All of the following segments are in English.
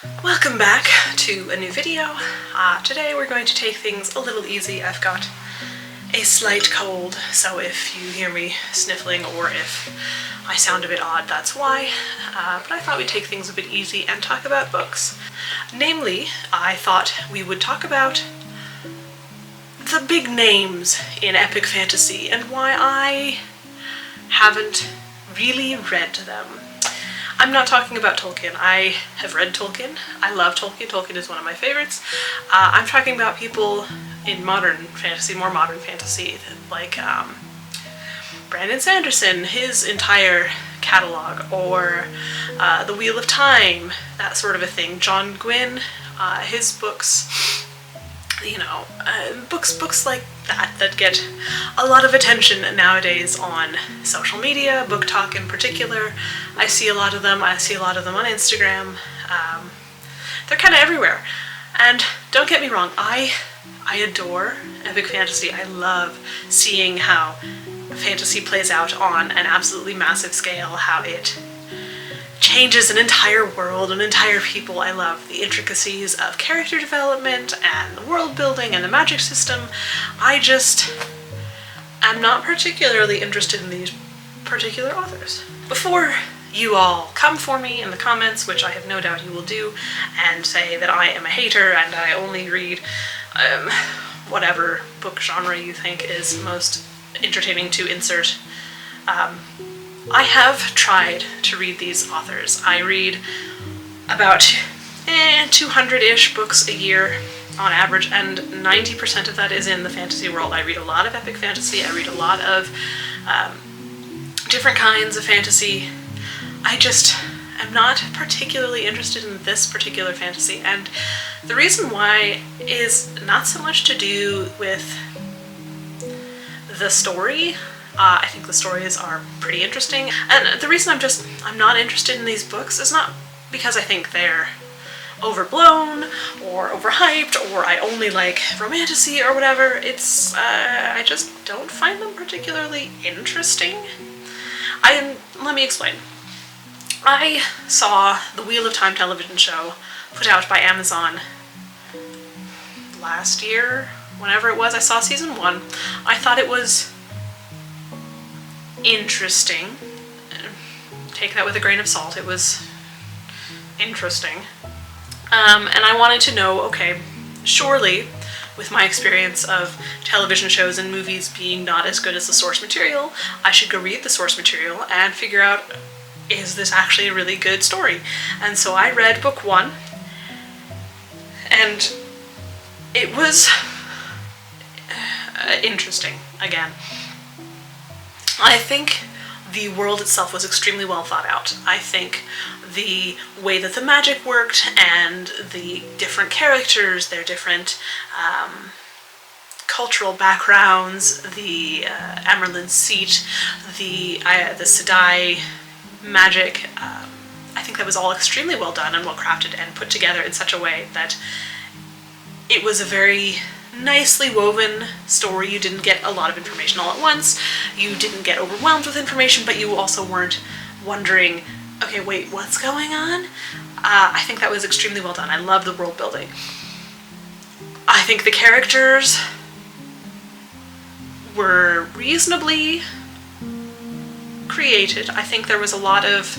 Welcome back to a new video. Today we're going to take things a little easy. I've got a slight cold, so if you hear me sniffling or if I sound a bit odd, that's why. But I thought we'd take things a bit easy and talk about books. Namely, I thought we would talk about the big names in epic fantasy and why I haven't really read them. I'm not talking about Tolkien. I have read Tolkien. I love Tolkien. Tolkien is one of my favorites. I'm talking about people in modern fantasy, more modern fantasy, like Brandon Sanderson, his entire catalog, or The Wheel of Time, that sort of a thing. John Gwynne, his books, you know, books like that get a lot of attention nowadays on social media, book talk in particular. I see a lot of them. I see a lot of them on Instagram. They're kind of everywhere. And don't get me wrong, I adore epic fantasy. I love seeing how fantasy plays out on an absolutely massive scale, how it changes an entire world, an entire people. I love the intricacies of character development and the world building and the magic system. I just am not particularly interested in these particular authors. Before you all come for me in the comments, which I have no doubt you will do, and say that I am a hater and I only read whatever book genre you think is most entertaining to insert, I have tried to read these authors. I read about 200-ish books a year on average, and 90% of that is in the fantasy world. I read a lot of epic fantasy. I read a lot of different kinds of fantasy. I just am not particularly interested in this particular fantasy, and the reason why is not so much to do with the story. I think the stories are pretty interesting, and the reason I'm not interested in these books is not because I think they're overblown or overhyped or I only like romantasy or whatever. It's I just don't find them particularly interesting. Let me explain. I saw the Wheel of Time television show put out by Amazon last year, whenever it was. I saw season 1. I thought it was interesting. Take that with a grain of salt. It was interesting. And I wanted to know, okay, surely with my experience of television shows and movies being not as good as the source material, I should go read the source material and figure out, is this actually a really good story? And so I read book 1, and it was interesting again. I think the world itself was extremely well thought out. I think the way that the magic worked and the different characters, their different cultural backgrounds, the Amerlin seat, the Sedai magic, I think that was all extremely well done and well crafted and put together in such a way that it was a very nicely woven story. You didn't get a lot of information all at once. You didn't get overwhelmed with information, but you also weren't wondering, okay, wait, what's going on? I think that was extremely well done. I love the world building. I think the characters were reasonably created. I think there was a lot of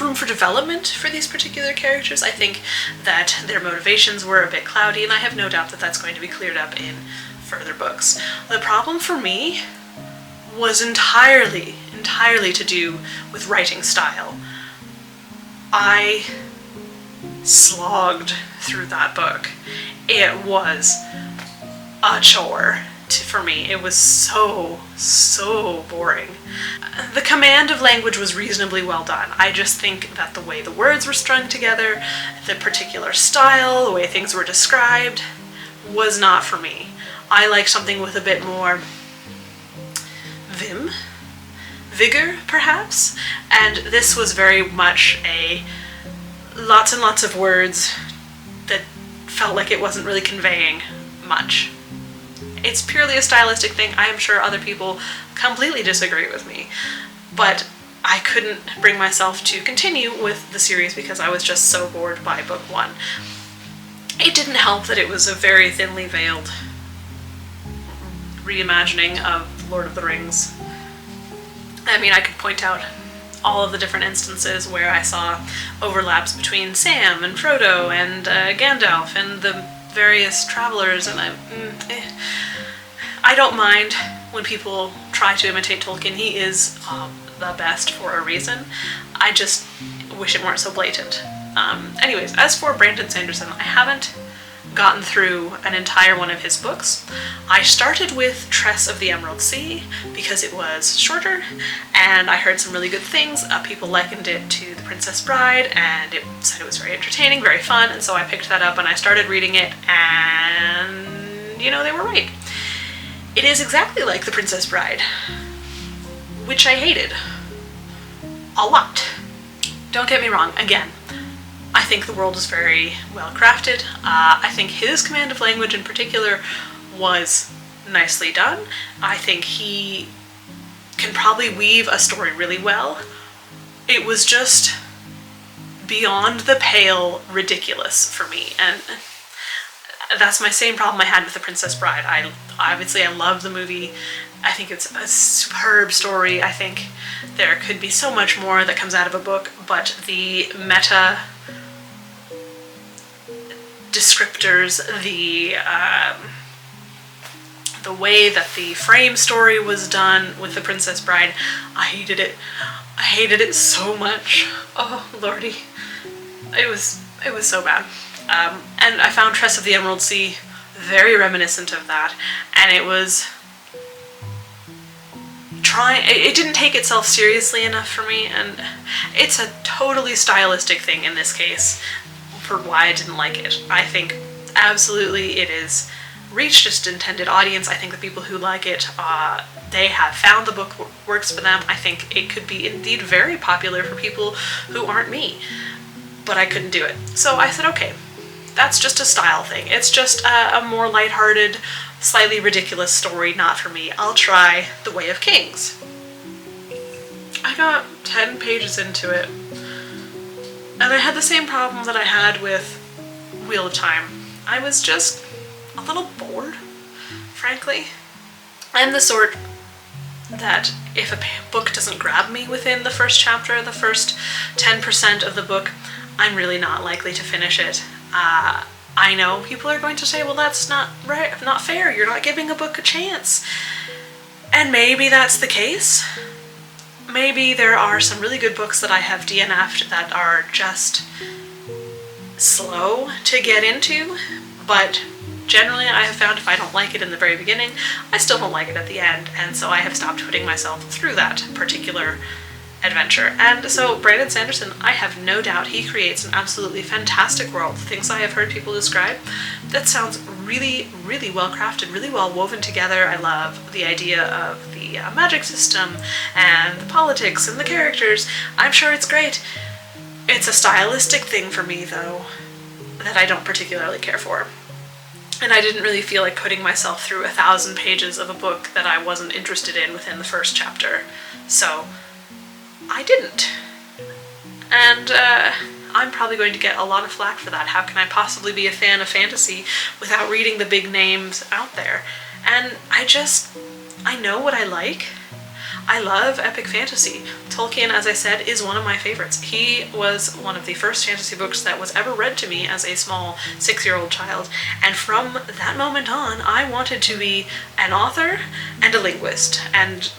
room for development for these particular characters. I think that their motivations were a bit cloudy, and I have no doubt that that's going to be cleared up in further books. The problem for me was entirely to do with writing style. I slogged through that book. It was a chore for me. It was so boring. The command of language was reasonably well done. I just think that the way the words were strung together, the particular style, the way things were described, was not for me. I like something with a bit more vigor, perhaps, and this was very much lots and lots of words that felt like it wasn't really conveying much. It's purely a stylistic thing. I am sure other people completely disagree with me, but I couldn't bring myself to continue with the series because I was just so bored by book 1. It didn't help that it was a very thinly veiled reimagining of Lord of the Rings. I mean, I could point out all of the different instances where I saw overlaps between Sam and Frodo and Gandalf and the various travelers, and I don't mind when people try to imitate Tolkien. He is the best for a reason. I just wish it weren't so blatant. Anyways, as for Brandon Sanderson, I haven't gotten through an entire one of his books. I started with Tress of the Emerald Sea because it was shorter and I heard some really good things. People likened it to The Princess Bride and it said it was very entertaining, very fun, and so I picked that up and I started reading it, and you know, they were right. It is exactly like The Princess Bride, which I hated a lot. Don't get me wrong, again, I think the world is very well crafted. I think his command of language in particular was nicely done. I think he can probably weave a story really well. It was just beyond the pale ridiculous for me, and that's my same problem I had with The Princess Bride. I love the movie. I think it's a superb story. I think there could be so much more that comes out of a book, but the meta descriptors, the way that the frame story was done with The Princess Bride, I hated it. I hated it so much. Oh lordy, it was so bad. And I found Tress of the Emerald Sea very reminiscent of that, and it was it didn't take itself seriously enough for me, and it's a totally stylistic thing in this case for why I didn't like it. I think absolutely it is reached its intended audience. I think the people who like it, they have found the book works for them. I think it could be indeed very popular for people who aren't me, but I couldn't do it. So I said, okay, that's just a style thing. It's just a more lighthearted, slightly ridiculous story, not for me. I'll try The Way of Kings. I got 10 pages into it, and I had the same problem that I had with Wheel of Time. I was just a little bored, frankly. I'm the sort that if a book doesn't grab me within the first chapter, the first 10% of the book, I'm really not likely to finish it. I know people are going to say, well, that's not right, not fair, you're not giving a book a chance. And maybe that's the case. Maybe there are some really good books that I have DNF'd that are just slow to get into, but generally I have found if I don't like it in the very beginning, I still don't like it at the end, and so I have stopped putting myself through that particular adventure. And so Brandon Sanderson, I have no doubt he creates an absolutely fantastic world. The things I have heard people describe, that sounds really, really well crafted, really well woven together. I love the idea of the magic system and the politics and the characters. I'm sure it's great. It's a stylistic thing for me, though, that I don't particularly care for. And I didn't really feel like putting myself through 1,000 pages of a book that I wasn't interested in within the first chapter. So I didn't. And I'm probably going to get a lot of flack for that. How can I possibly be a fan of fantasy without reading the big names out there? And I know what I like. I love epic fantasy. Tolkien, as I said, is one of my favorites. He was one of the first fantasy books that was ever read to me as a small 6-year-old child, and from that moment on, I wanted to be an author and a linguist, and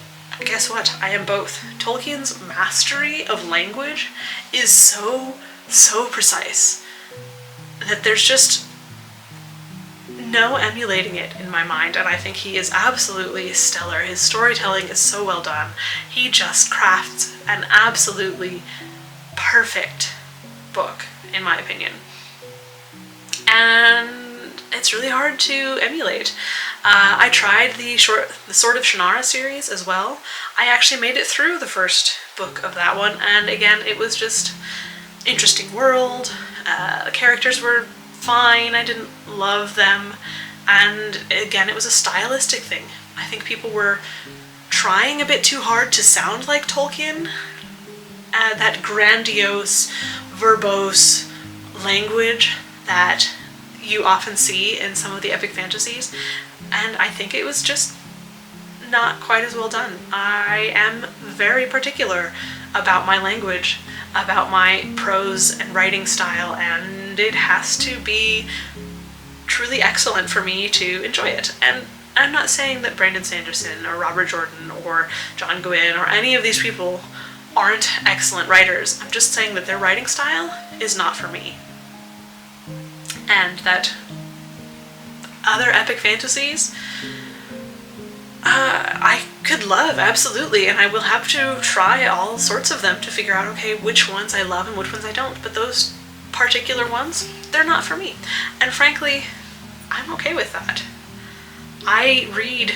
guess what? I am both. Tolkien's mastery of language is so precise that there's just no emulating it in my mind, and I think he is absolutely stellar. His storytelling is so well done. He just crafts an absolutely perfect book, in my opinion. And it's really hard to emulate. I tried the Sword of Shannara series as well. I actually made it through the first book of that one, and again, it was just interesting world. The characters were fine, I didn't love them, and again, it was a stylistic thing. I think people were trying a bit too hard to sound like Tolkien, that grandiose, verbose language that you often see in some of the epic fantasies, and I think it was just not quite as well done. I am very particular about my language, about my prose and writing style, and it has to be truly excellent for me to enjoy it. And I'm not saying that Brandon Sanderson or Robert Jordan or John Gwynne or any of these people aren't excellent writers. I'm just saying that their writing style is not for me. And that other epic fantasies, I could love, absolutely, and I will have to try all sorts of them to figure out, okay, which ones I love and which ones I don't, but those particular ones, they're not for me. And frankly, I'm okay with that. I read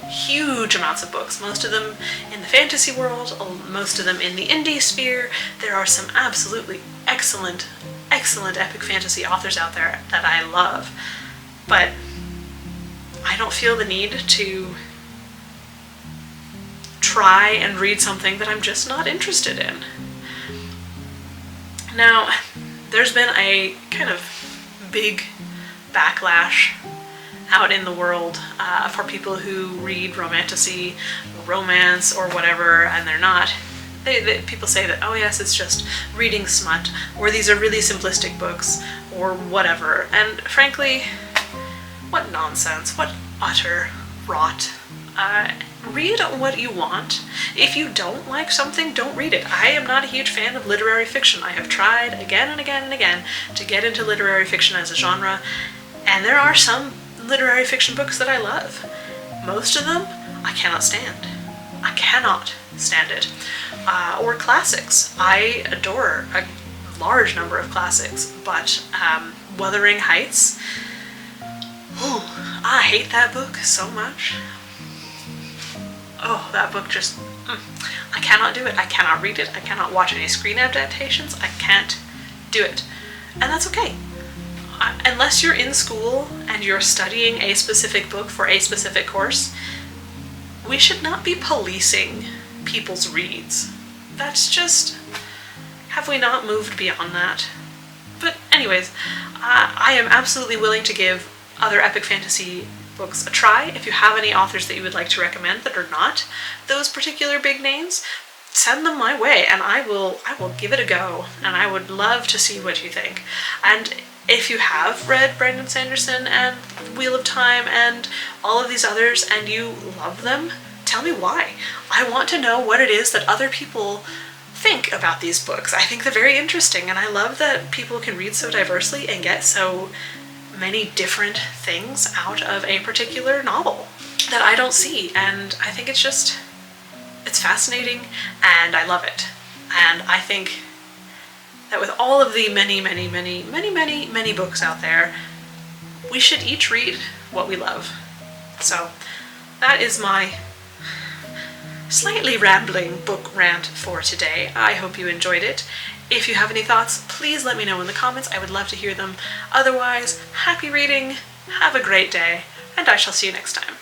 huge amounts of books, most of them in the fantasy world, most of them in the indie sphere. There are some absolutely excellent epic fantasy authors out there that I love, but I don't feel the need to try and read something that I'm just not interested in. Now, there's been a kind of big backlash out in the world for people who read romantasy, romance, or whatever, and they're not. People say that, oh yes, it's just reading smut, or these are really simplistic books, or whatever. And frankly, what nonsense, what utter rot. Read what you want. If you don't like something, don't read it. I am not a huge fan of literary fiction. I have tried again and again and again to get into literary fiction as a genre, and there are some literary fiction books that I love. Most of them, I cannot stand. I cannot stand it. Or classics. I adore a large number of classics, but Wuthering Heights, I hate that book so much. Oh, that book just, I cannot do it. I cannot read it. I cannot watch any screen adaptations. I can't do it. And that's okay. Unless you're in school and you're studying a specific book for a specific course, we should not be policing people's reads. That's just, have we not moved beyond that? But anyways, I am absolutely willing to give other epic fantasy books a try. If you have any authors that you would like to recommend that are not those particular big names, send them my way and I will give it a go, and I would love to see what you think. And if you have read Brandon Sanderson and Wheel of Time and all of these others and you love them, tell me why. I want to know what it is that other people think about these books. I think they're very interesting, and I love that people can read so diversely and get so many different things out of a particular novel that I don't see, and I think it's fascinating and I love it. And I think that with all of the many books out there, we should each read what we love. So that is my slightly rambling book rant for today. I hope you enjoyed it. If you have any thoughts, please let me know in the comments. I would love to hear them. Otherwise, happy reading, have a great day, and I shall see you next time.